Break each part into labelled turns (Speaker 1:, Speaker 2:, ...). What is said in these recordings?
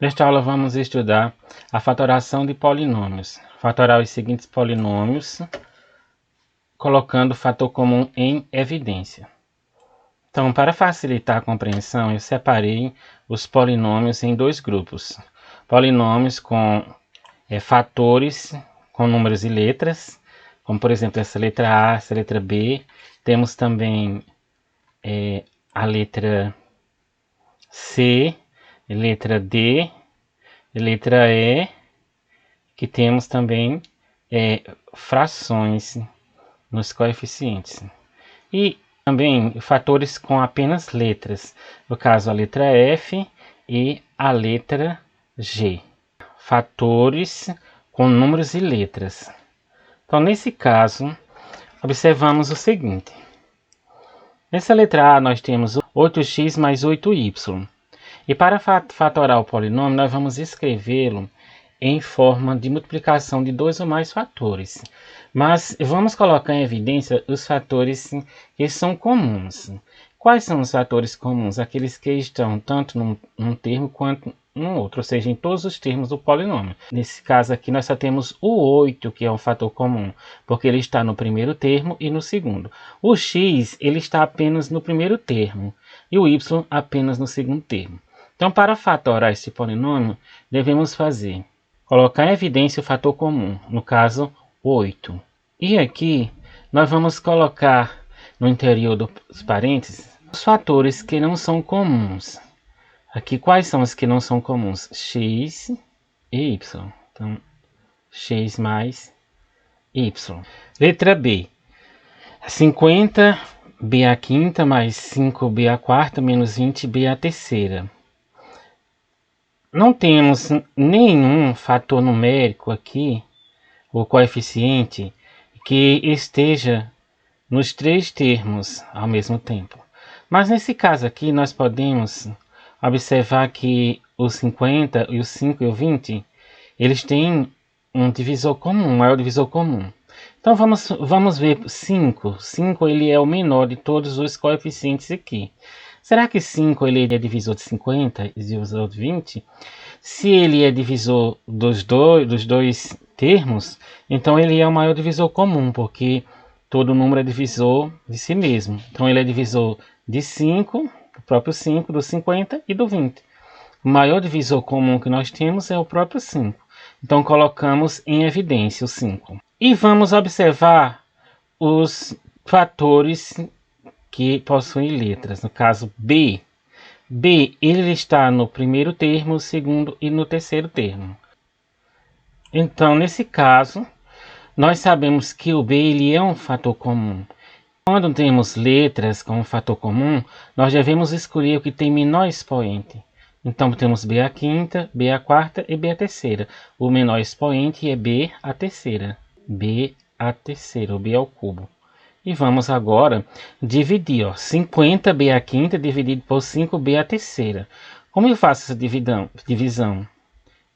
Speaker 1: Nesta aula vamos estudar a fatoração de polinômios. Fatorar os seguintes polinômios, colocando o fator comum em evidência. Então, para facilitar a compreensão, eu separei os polinômios em dois grupos. Polinômios com fatores com números e letras, como por exemplo essa letra A, essa letra B. Temos também a letra C, letra D, letra E, que temos também frações nos coeficientes. E também fatores com apenas letras, no caso a letra F e a letra G. Fatores com números e letras. Então, nesse caso, observamos o seguinte. Nessa letra A, nós temos 8x mais 8y. E para fatorar o polinômio, nós vamos escrevê-lo em forma de multiplicação de dois ou mais fatores. Mas vamos colocar em evidência os fatores que são comuns. Quais são os fatores comuns? Aqueles que estão tanto num termo quanto no outro, ou seja, em todos os termos do polinômio. Nesse caso aqui, nós só temos o 8, que é um fator comum, porque ele está no primeiro termo e no segundo. O x, ele está apenas no primeiro termo, e o y apenas no segundo termo. Então, para fatorar esse polinômio, devemos colocar em evidência o fator comum, no caso, 8. E aqui, nós vamos colocar no interior dos parênteses os fatores que não são comuns. Aqui, quais são os que não são comuns? X e y. Então, x mais y. Letra B. 50b à quinta mais 5b à quarta menos 20b à terceira. Não temos nenhum fator numérico aqui, o coeficiente, que esteja nos três termos ao mesmo tempo. Mas nesse caso aqui, nós podemos observar que o 50, e o 5 e o 20, eles têm um divisor comum, um maior divisor comum. Então vamos ver 5. 5 ele é o menor de todos os coeficientes aqui. Será que 5 ele é divisor de 50 e divisor de 20? Se ele é divisor dos dois termos, então ele é o maior divisor comum, porque todo número é divisor de si mesmo. Então ele é divisor de 5, do próprio 5, do 50 e do 20. O maior divisor comum que nós temos é o próprio 5. Então colocamos em evidência o 5. E vamos observar os fatores que possuem letras. No caso B. B, ele está no primeiro termo, no segundo e no terceiro termo. Então, nesse caso, nós sabemos que o B ele é um fator comum. Quando temos letras como fator comum, nós devemos escolher o que tem menor expoente. Então, temos B à quinta, B à quarta e B à terceira. O menor expoente é B à terceira. B à terceira, o B ao cubo. E vamos agora dividir, 50b à quinta dividido por 5b à terceira. Como eu faço essa divisão?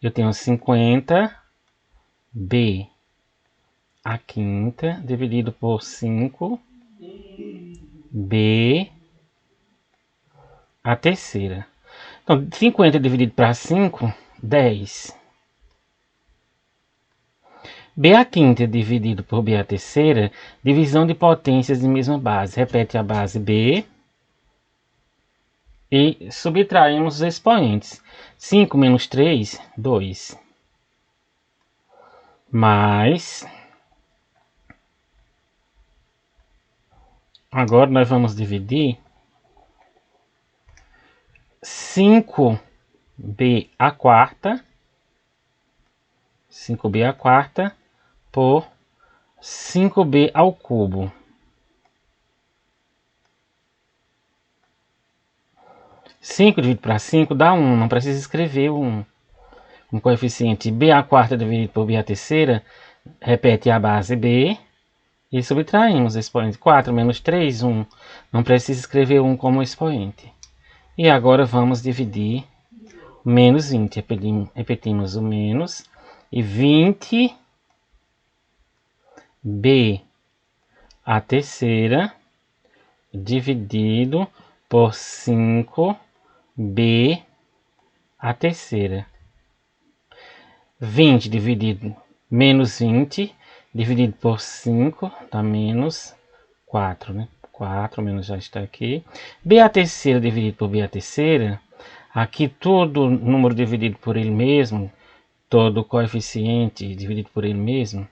Speaker 1: Eu tenho 50b à quinta dividido por 5b à terceira. Então, 50 dividido para 5, 10. B à quinta dividido por B à terceira, divisão de potências de mesma base. Repete a base B e subtraímos os expoentes. 5 menos 3, 2. Mais. Agora nós vamos dividir 5b à quarta. 5b à quarta por 5b ao cubo. Cinco dividido para 5 dá 1, não precisa escrever o 1. Um coeficiente b à quarta dividido por b à terceira, repete a base b e subtraímos o expoente. 4 menos 3, 1. Não precisa escrever 1 como expoente. E agora vamos dividir menos 20. Repetimos o menos. E 20b à terceira dividido por 5b à terceira. 20 dividido menos 20, dividido por 5, dá menos 4, né? 4, menos já está aqui. B a terceira dividido por B a terceira, aqui todo número dividido por ele mesmo, todo coeficiente dividido por ele mesmo,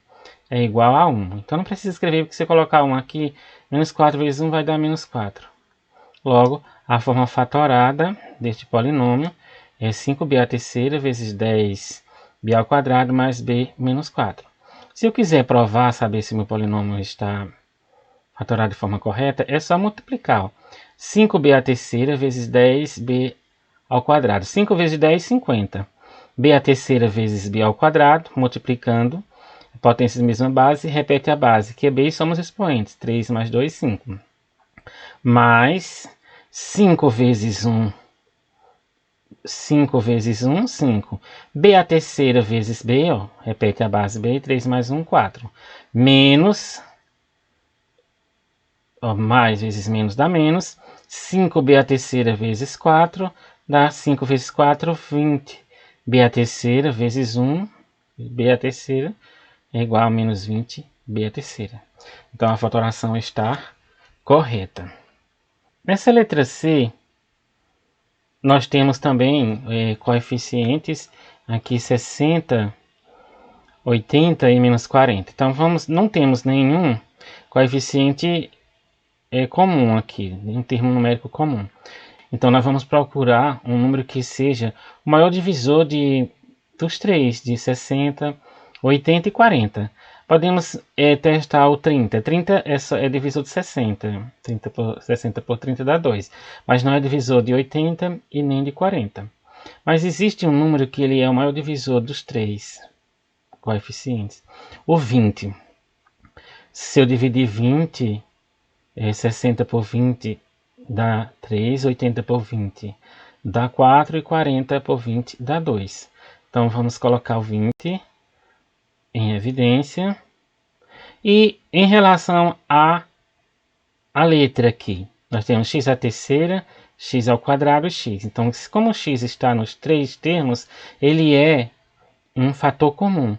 Speaker 1: é igual a 1. Então não precisa escrever, porque se você colocar 1 aqui, menos 4 vezes 1 vai dar menos 4. Logo, a forma fatorada deste polinômio é 5b a terceira vezes 10b ao quadrado mais b menos 4. Se eu quiser provar, saber se meu polinômio está fatorado de forma correta, é só multiplicar. Ó. 5b a terceira vezes 10b ao quadrado. 5 vezes 10, 50. b a terceira vezes b ao quadrado, multiplicando, potências mesma base, repete a base, que é b e somos expoentes. 3 mais 2, 5. Mais 5 vezes 1, 5 vezes 1, 5. B a terceira vezes B, ó, repete a base B, 3 mais 1, 4. Menos, ó, mais vezes menos dá menos. 5B a terceira vezes 4, dá 5 vezes 4, 20. B a terceira vezes 1, B a terceira é igual a menos 20, B a terceira. Então a fatoração está correta. Nessa letra C, nós temos também coeficientes aqui 60, 80 e menos 40. Então não temos nenhum coeficiente comum aqui, um termo numérico comum. Então nós vamos procurar um número que seja o maior divisor dos três, de 60, 80 e 40. Podemos testar o 30. 30 é divisor de 60. 60 por 30 dá 2. Mas não é divisor de 80 e nem de 40. Mas existe um número que ele é o maior divisor dos três coeficientes. O 20. Se eu dividir 20, 60 por 20 dá 3. 80 por 20 dá 4. E 40 por 20 dá 2. Então vamos colocar o 20 em evidência. E em relação à letra aqui, nós temos x à terceira, x ao quadrado e x. Então, como x está nos três termos, ele é um fator comum. Vou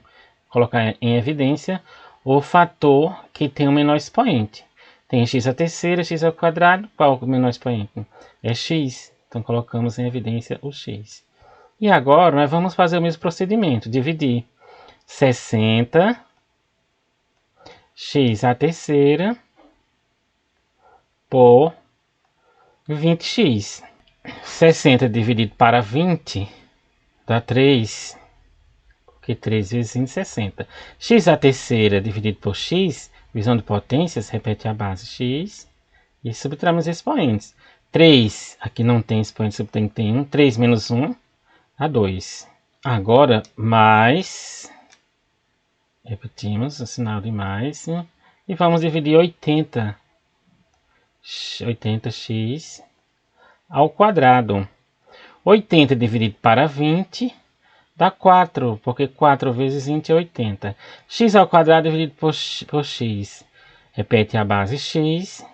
Speaker 1: colocar em evidência o fator que tem o menor expoente. Tem x à terceira, x ao quadrado. Qual é o menor expoente? É x. Então, colocamos em evidência o x. E agora, nós vamos fazer o mesmo procedimento. Dividir 60 x à terceira por 20x. 60 dividido para 20 dá 3, porque 3 vezes 20 é 60. X à terceira dividido por x, divisão de potências, repete a base x, e subtraímos expoentes. 3, aqui não tem expoente, tem 1, 3 menos 1 dá 2. Agora, mais... Repetimos o sinal de mais e vamos dividir 80x ao quadrado. 80 dividido para 20 dá 4, porque 4 vezes 20 é 80. X ao quadrado dividido por x. Repete a base x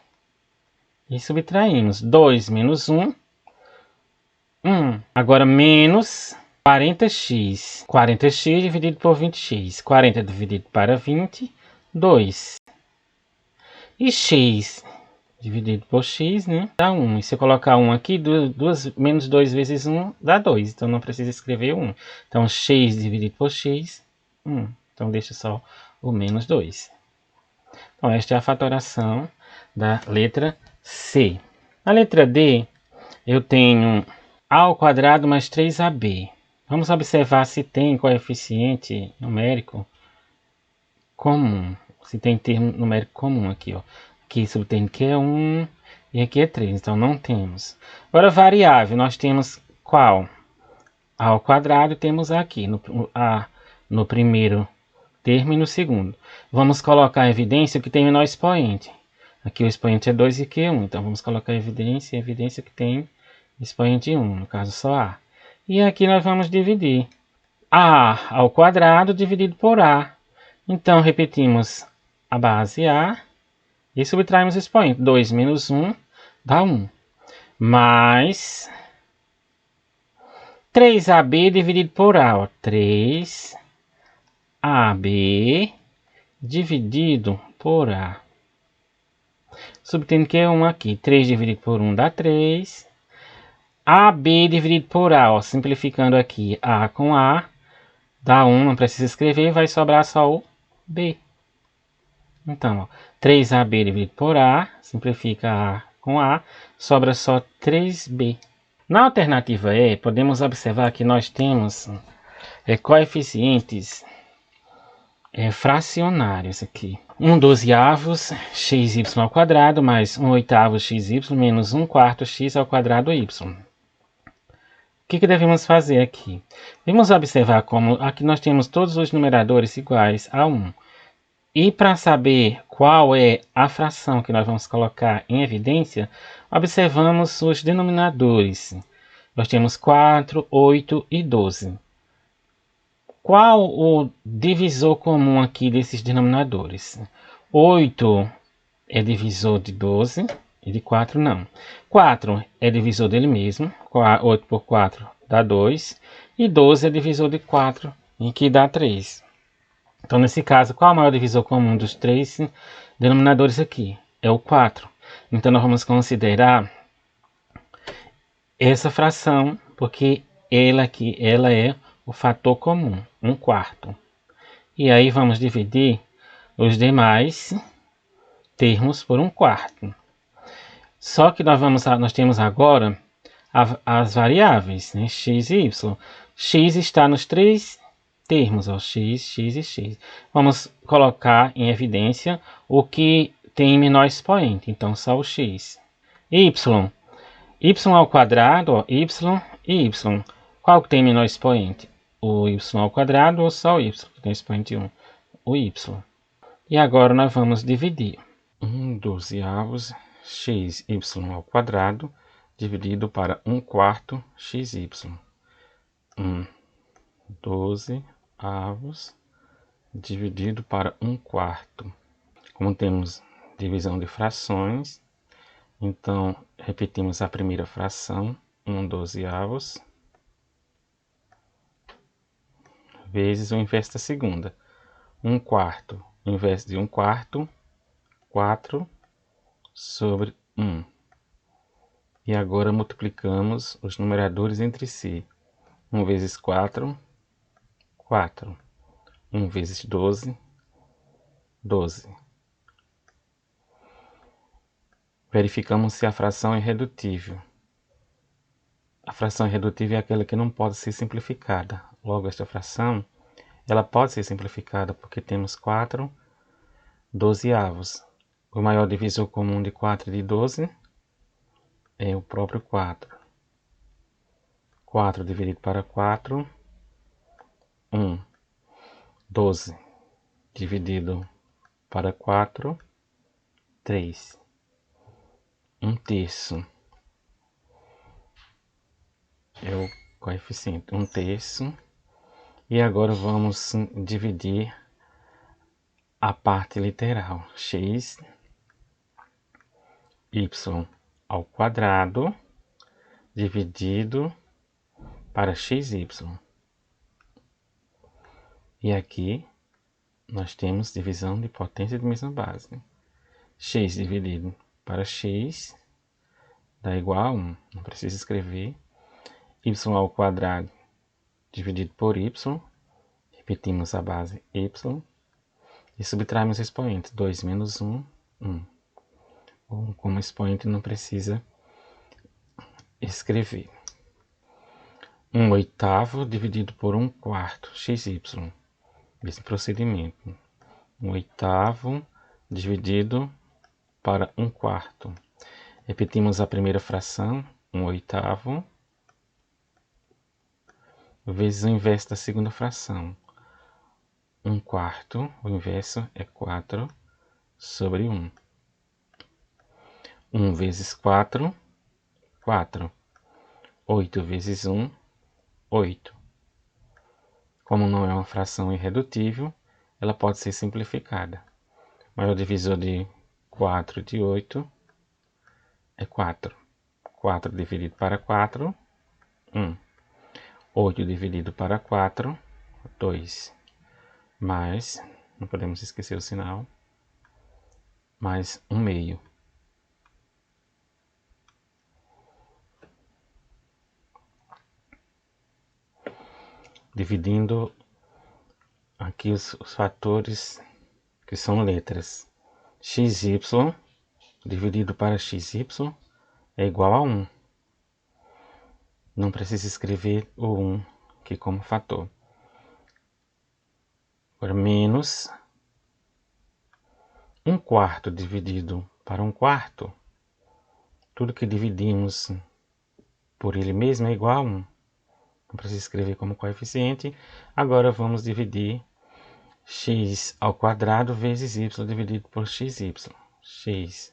Speaker 1: e subtraímos. 2 menos 1, 1. Agora menos 40x. 40x dividido por 20x. 40 dividido para 20, 2. E x dividido por x, né, dá 1. E se eu colocar 1 aqui, menos 2 vezes 1 dá 2. Então não precisa escrever 1. Então x dividido por x, 1. Então deixa só o menos 2. Então esta é a fatoração da letra C. Na letra D, eu tenho a ao quadrado mais 3ab. Vamos observar se tem coeficiente numérico comum. Se tem termo numérico comum aqui, ó. Aqui subtém que é 1 e aqui é 3, então não temos. Agora variável, nós temos qual? A ao quadrado temos aqui, no primeiro termo e no segundo. Vamos colocar em evidência que tem menor expoente. Aqui o expoente é 2 e aqui é 1, então vamos colocar em evidência que tem expoente 1, no caso só A. E aqui nós vamos dividir A ao quadrado dividido por A. Então, repetimos a base A e subtraímos o expoente. 2 menos 1 dá 1. Mais 3AB dividido por A. Ó. 3 AB dividido por A. Subtendo que é 1 aqui. 3 dividido por 1 dá 3. AB dividido por A, ó, simplificando aqui A com A, dá 1, não precisa escrever, vai sobrar só o B. Então, ó, 3AB dividido por A, simplifica A com A, sobra só 3B. Na alternativa E, podemos observar que nós temos coeficientes fracionários aqui. 1/12 xy ao quadrado mais 1/8 xy menos 1/4 x ao quadrado y. O que devemos fazer aqui? Devemos observar como aqui nós temos todos os numeradores iguais a 1. E para saber qual é a fração que nós vamos colocar em evidência, observamos os denominadores. Nós temos 4, 8 e 12. Qual o divisor comum aqui desses denominadores? 8 é divisor de 12 e de 4 não. 4 é divisor dele mesmo, 8 por 4 dá 2. E 12 é divisor de 4, em que dá 3. Então, nesse caso, qual é o maior divisor comum dos 3 denominadores aqui? É o 4. Então, nós vamos considerar essa fração, porque ela é o fator comum, 1/4. E aí, vamos dividir os demais termos por 1/4. Só que nós temos agora as variáveis, né? X e Y. X está nos 3 termos, ó, x, x e x. Vamos colocar em evidência o que tem menor expoente, então só o x. Y ao quadrado, ó, y e y. Qual que tem menor expoente? O y ao quadrado ou só o y, que tem expoente 1? O y. E agora nós vamos dividir. 1/12 xy ao quadrado dividido para 1/4 xy. 1/12 dividido para 1/4. Como temos divisão de frações, então repetimos a primeira fração, 1/12 vezes o inverso da segunda. 1/4, o inverso de 1/4, 4 sobre 1. E agora multiplicamos os numeradores entre si. 1 vezes 4, 4. 1 vezes 12, 12. Verificamos se a fração é irredutível. A fração irredutível é aquela que não pode ser simplificada. Logo, esta fração, ela pode ser simplificada porque temos 4/12. O maior divisor comum de 4 e de 12 é o próprio 4. 4 dividido para 4, 1. 12 dividido para 4, 3. 1/3 é o coeficiente, 1/3. E agora vamos dividir a parte literal, x, y ao quadrado dividido para xy. E aqui nós temos divisão de potência de mesma base. X dividido para x dá igual a 1. Não precisa escrever. Y ao quadrado dividido por y. Repetimos a base y. E subtraímos o expoente. 2 menos 1, 1. Como expoente não precisa escrever. 1/8 dividido por 1/4 xy. Esse procedimento. 1/8 dividido para 1/4. Repetimos a primeira fração, 1/8 vezes o inverso da segunda fração. 1/4, o inverso é 4 sobre 1. 1 vezes 4, 4. 8 vezes 1, 8. Como não é uma fração irredutível, ela pode ser simplificada. O maior divisor de 4 e de 8 é 4. 4 dividido para 4, 1. 8 dividido para 4, 2. mais, não podemos esquecer o sinal, mais 1/2. Dividindo aqui os fatores que são letras. XY dividido para XY é igual a 1. Não precisa escrever o 1 aqui como fator. Agora, menos 1/4 dividido para 1/4. Tudo que dividimos por ele mesmo é igual a 1. Não precisa escrever como coeficiente. Agora vamos dividir x² vezes y dividido por xy. X²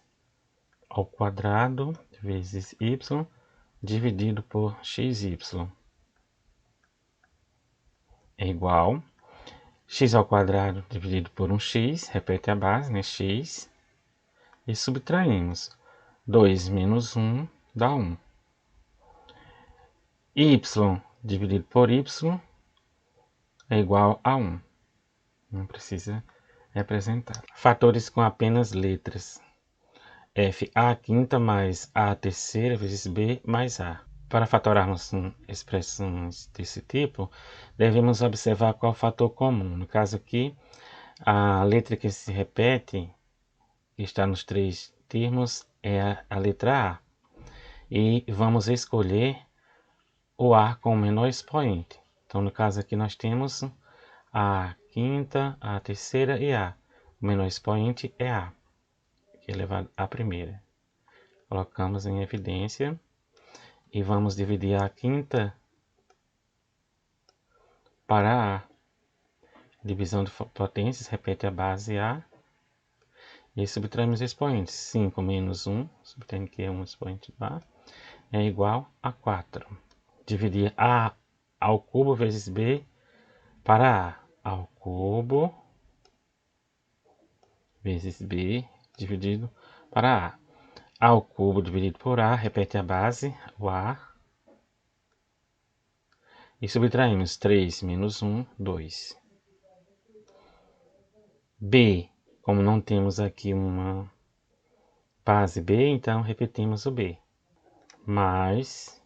Speaker 1: vezes y dividido por xy é igual x² dividido por 1x, repete a base, né, x, e subtraímos 2 menos 1 dá 1. Y dividido por y é igual a 1. Não precisa representar. Fatores com apenas letras. F(a)² mais a³ vezes b mais a. Para fatorarmos expressões desse tipo, devemos observar qual fator comum. No caso aqui, a letra que se repete, que está nos 3 termos, é a letra A. E vamos escolher o A com o menor expoente. Então, no caso aqui, nós temos a quinta, a terceira e A. O menor expoente é A, que é elevado à primeira. Colocamos em evidência e vamos dividir a quinta para A. Divisão de potências, repete a base A. E subtraímos expoentes. 5 menos 1, subtraindo que é um expoente do A, é igual a 4. Dividir A ao cubo vezes B para A ao cubo vezes B dividido para A. A ao cubo dividido por A, repete a base, o A. E subtraímos 3 menos 1, 2. B, como não temos aqui uma base B, então repetimos o B. Mais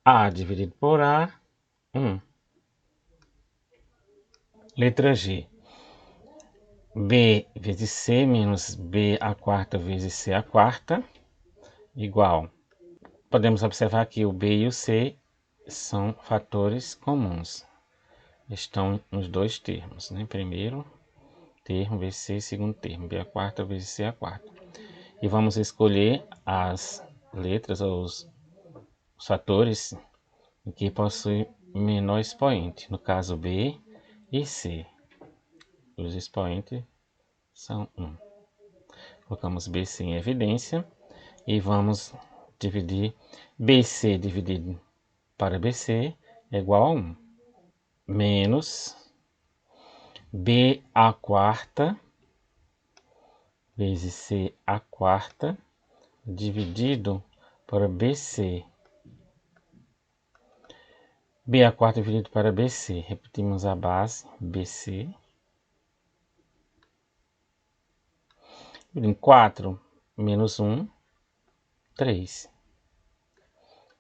Speaker 1: A dividido por A, 1. Letra G. B vezes C menos B² vezes C² igual. Podemos observar que o B e o C são fatores comuns. Estão nos dois termos, né? Primeiro termo vezes C, segundo termo, B² vezes C². E vamos escolher as letras ou os fatores que possuem menor expoente, no caso B e C. Os expoentes são 1. Colocamos BC em evidência e vamos dividir BC dividido para BC é igual a 1. Menos BA² vezes C² dividido por BC. BA² dividido para BC. Repetimos a base, BC. Em 4 menos 1, 3.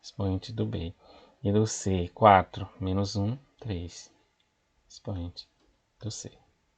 Speaker 1: Expoente do B. E do C, 4 menos 1, 3. Expoente do C.